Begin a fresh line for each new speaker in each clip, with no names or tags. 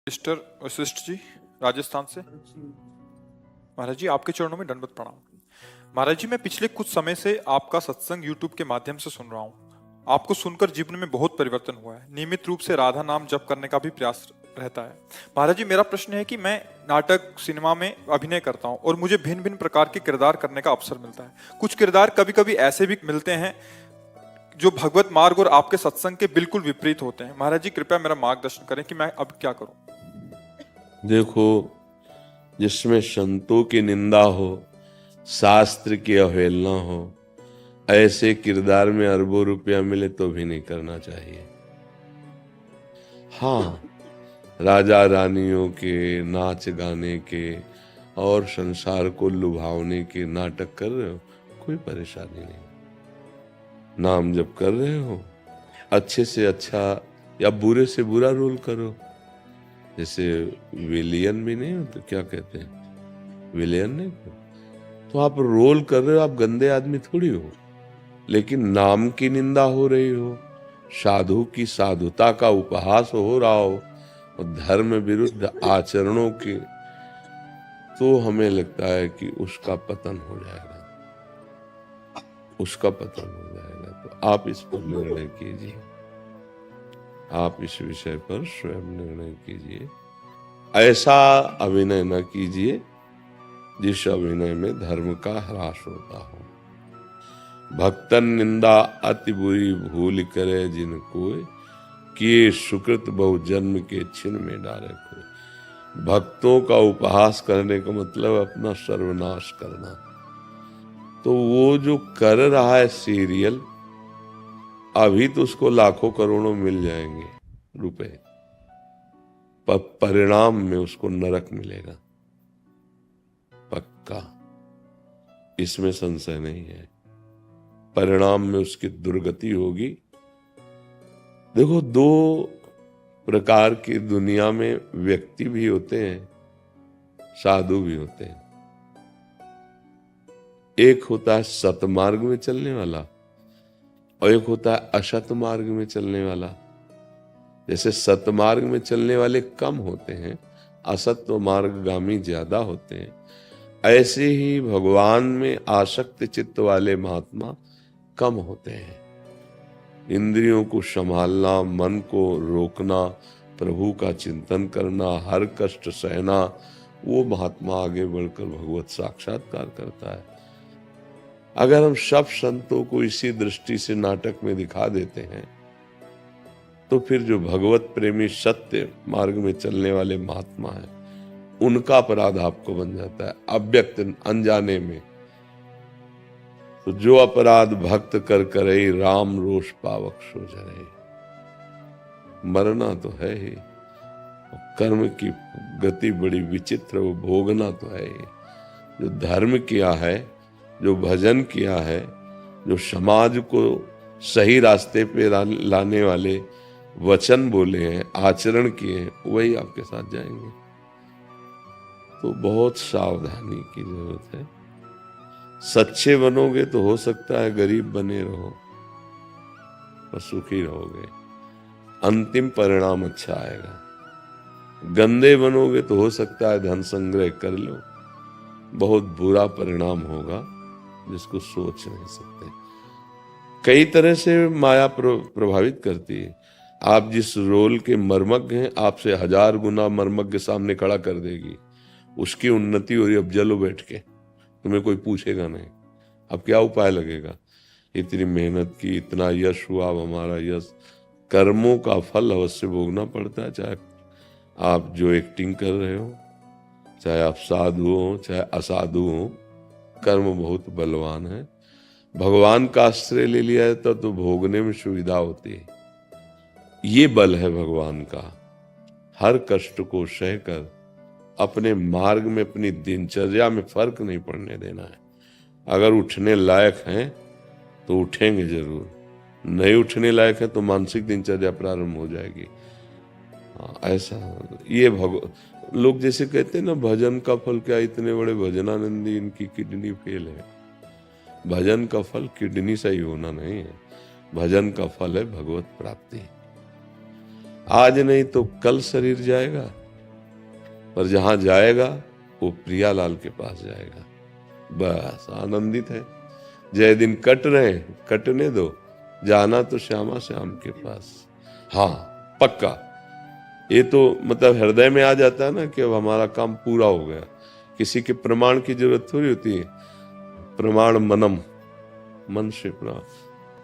Mister Vashishtha ji, Rajasthan से। महाराज जी, आपके चरणों में दंडवत प्रणाम। महाराज जी, मैं पिछले कुछ समय से आपका सत्संग यूट्यूब के माध्यम से सुन रहा हूँ। आपको सुनकर जीवन में बहुत परिवर्तन हुआ है। नियमित रूप से राधा नाम जप करने का भी प्रयास रहता है। महाराज जी, मेरा प्रश्न है कि मैं नाटक सिनेमा में अभिनय करता हूँ और मुझे भिन्न भिन्न प्रकार के किरदार करने का अवसर मिलता है। कुछ किरदार कभी कभी ऐसे भी मिलते हैं जो भगवत मार्ग और आपके सत्संग के बिल्कुल विपरीत होते हैं। महाराज जी, कृपया मेरा मार्गदर्शन करें कि मैं अब क्या करूं।
देखो, जिसमें संतों की निंदा हो, शास्त्र की अवहेलना हो, ऐसे किरदार में अरबों रुपया मिले तो भी नहीं करना चाहिए। हाँ, राजा रानियों के नाच गाने के और संसार को लुभावने के नाटक कर रहे हो, कोई परेशानी नहीं। नाम जप कर रहे हो, अच्छे से अच्छा या बुरे से बुरा रोल करो। जैसे विलियन भी नहीं हो तो क्या कहते हैं, विलियन नहीं, तो आप रोल कर रहे हो, आप गंदे आदमी थोड़ी हो। लेकिन नाम की निंदा हो रही हो, साधु की साधुता का उपहास हो रहा हो और धर्म विरुद्ध आचरणों के, तो हमें लगता है कि उसका पतन हो जाएगा, उसका पतन हो जाएगा। तो आप इस पर निर्णय कीजिए, आप इस विषय पर स्वयं निर्णय कीजिए। ऐसा अभिनय न कीजिए जिस अभिनय में धर्म का ह्रास होता हो। भक्तन निंदा अति बुरी भूल करे जिन कोय, किए सुकृत बहु जन्म के छिन में डारे कोय। भक्तों का उपहास करने का मतलब अपना सर्वनाश करना। तो वो जो कर रहा है सीरियल, अभी तो उसको लाखों करोड़ों मिल जाएंगे रुपए, पर परिणाम में उसको नरक मिलेगा, पक्का, इसमें संशय नहीं है। परिणाम में उसकी दुर्गति होगी। देखो, दो प्रकार की दुनिया में व्यक्ति भी होते हैं, साधु भी होते हैं। एक होता है सतमार्ग में चलने वाला और एक होता है असत मार्ग में चलने वाला। जैसे सतमार्ग में चलने वाले कम होते हैं, असत मार्गगामी ज्यादा होते हैं, ऐसे ही भगवान में आसक्त चित्त वाले महात्मा कम होते हैं। इंद्रियों को संभालना, मन को रोकना, प्रभु का चिंतन करना, हर कष्ट सहना, वो महात्मा आगे बढ़कर भगवत साक्षात्कार करता है। अगर हम सब संतों को इसी दृष्टि से नाटक में दिखा देते हैं तो फिर जो भगवत प्रेमी सत्य मार्ग में चलने वाले महात्मा हैं, उनका अपराध आपको बन जाता है अव्यक्त अनजाने में। तो जो अपराध भक्त कर करे, राम रोष पावक सो जरे। मरना तो है ही, कर्म की गति बड़ी विचित्र, वो भोगना तो है ही। जो धर्म किया है, जो भजन किया है, जो समाज को सही रास्ते पे लाने वाले वचन बोले हैं, आचरण किए हैं, वही आपके साथ जाएंगे। तो बहुत सावधानी की जरूरत है। सच्चे बनोगे तो हो सकता है गरीब बने रहो, पर सुखी रहोगे, अंतिम परिणाम अच्छा आएगा। गंदे बनोगे तो हो सकता है धन संग्रह कर लो, बहुत बुरा परिणाम होगा जिसको सोच नहीं सकते। कई तरह से माया प्रभावित करती है। आप जिस रोल के मर्मज्ञ हैं, आपसे 1000 गुना मर्मज्ञ सामने खड़ा कर देगी। उसकी उन्नति हो रही, अब जलो बैठ के, तुम्हें कोई पूछेगा नहीं। अब क्या उपाय लगेगा? इतनी मेहनत की, इतना यश हुआ, अब हमारा यश। कर्मों का फल अवश्य भोगना पड़ता है, चाहे आप जो एक्टिंग कर रहे हो, चाहे आप साधु हो चाहे असाधु हो, कर्म बहुत बलवान है। भगवान का आश्रय ले लिया है तो भोगने में सुविधा होती है। ये बल है भगवान का, हर कष्ट को सहकर अपने मार्ग में, अपनी दिनचर्या में फर्क नहीं पड़ने देना है। अगर उठने लायक हैं तो उठेंगे जरूर, नहीं उठने लायक है तो मानसिक दिनचर्या प्रारंभ हो जाएगी। ऐसा ये लोग जैसे कहते हैं ना, भजन का फल क्या, इतने बड़े भजनानंदी, इनकी किडनी फेल है। भजन का फल किडनी सही होना नहीं है, भजन का फल है भगवत प्राप्ति। आज नहीं तो कल शरीर जाएगा, पर जहां जाएगा वो प्रियालाल के पास जाएगा। बस आनंदित है। जय दिन कट रहे हैं, कटने दो, जाना तो श्यामा श्याम के पास। हाँ पक्का, ये तो मतलब हृदय में आ जाता है ना कि अब हमारा काम पूरा हो गया। किसी के प्रमाण की जरूरत थोड़ी होती है। प्रमाण मनम, मन से प्रमाण।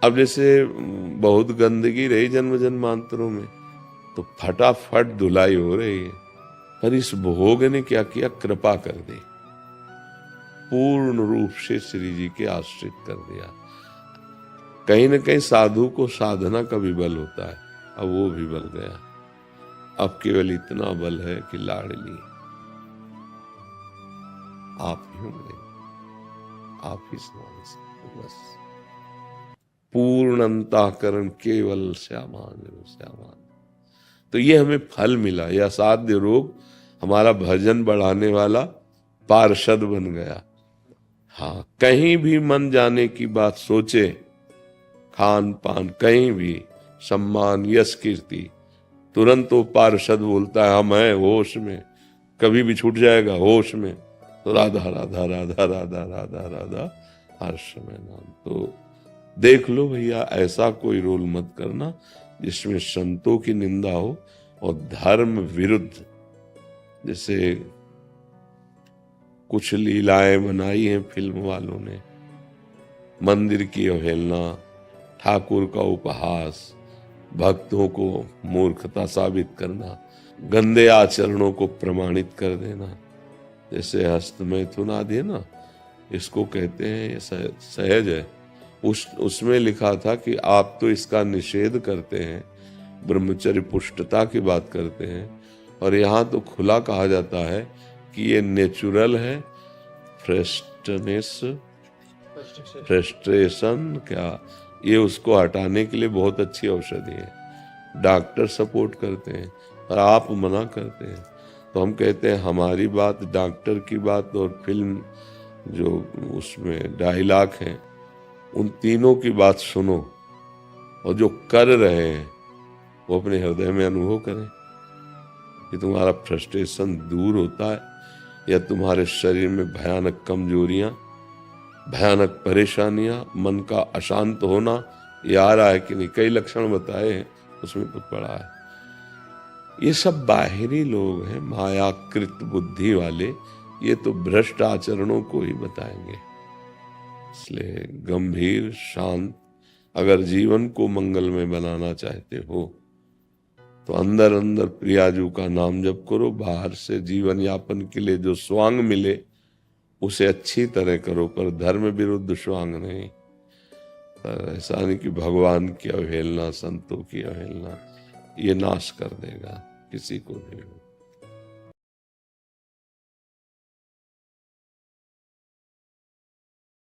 अब जैसे बहुत गंदगी रही जन्म जन्मांतरों में, तो फटाफट धुलाई हो रही है। पर इस भोग ने क्या किया, कृपा कर दी, पूर्ण रूप से श्री जी के आश्रित कर दिया। कहीं न कहीं साधु को साधना का भी बल होता है, अब वो भी बल गया। अब केवल इतना बल है कि लाडली आप ही होंगे, आप ही सुना सकते, बस पूर्ण अंतःकरण केवल श्यामान श्यामान। तो ये हमें फल मिला, यह असाध्य रोग हमारा भजन बढ़ाने वाला पार्षद बन गया। हाँ, कहीं भी मन जाने की बात सोचे, खान पान कहीं भी, सम्मान यश कीर्ति, तुरंत वो पार्षद बोलता है हम हैं होश में, कभी भी छूट जाएगा होश में, तो राधा राधा राधा राधा राधा राधा हर समय नाम। तो देख लो भैया, ऐसा कोई रोल मत करना जिसमें संतों की निंदा हो और धर्म विरुद्ध। जैसे कुछ लीलाएं बनाई हैं फिल्म वालों ने, मंदिर की अवहेलना, ठाकुर का उपहास, भक्तों को मूर्खता साबित करना, गंदे आचरणों को प्रमाणित कर देना। जैसे हस्तमैथुन आदि है ना, इसको कहते हैं ये सहज है। उसमें लिखा था कि आप तो इसका निषेध करते हैं, ब्रह्मचर्य पुष्टता की बात करते हैं, और यहाँ तो खुला कहा जाता है कि ये नेचुरल है, फ्रस्ट्रेशन क्या, ये उसको हटाने के लिए बहुत अच्छी औषधि है। डॉक्टर सपोर्ट करते हैं और आप मना करते हैं। तो हम कहते हैं हमारी बात, डॉक्टर की बात और फिल्म जो उसमें डायलॉग हैं, उन तीनों की बात सुनो, और जो कर रहे हैं वो अपने हृदय में अनुभव करें कि तुम्हारा फ्रस्ट्रेशन दूर होता है, या तुम्हारे शरीर में भयानक कमजोरियां, भयानक परेशानियां, मन का अशांत होना ये आ रहा है कि नहीं। कई लक्षण बताए हैं, उसमें तो पड़ा है। ये सब बाहरी लोग हैं, मायाकृत बुद्धि वाले, ये तो भ्रष्ट आचरणों को ही बताएंगे। इसलिए गंभीर शांत, अगर जीवन को मंगलमय बनाना चाहते हो तो अंदर अंदर प्रियाजू का नाम जप करो। बाहर से जीवन यापन के लिए जो स्वांग मिले उसे अच्छी तरह करो, पर धर्म विरुद्ध स्वांग नहीं। पर ऐसा नहीं कि भगवान की अवहेलना, संतों की अवहेलना, ये नाश कर देगा किसी को भी।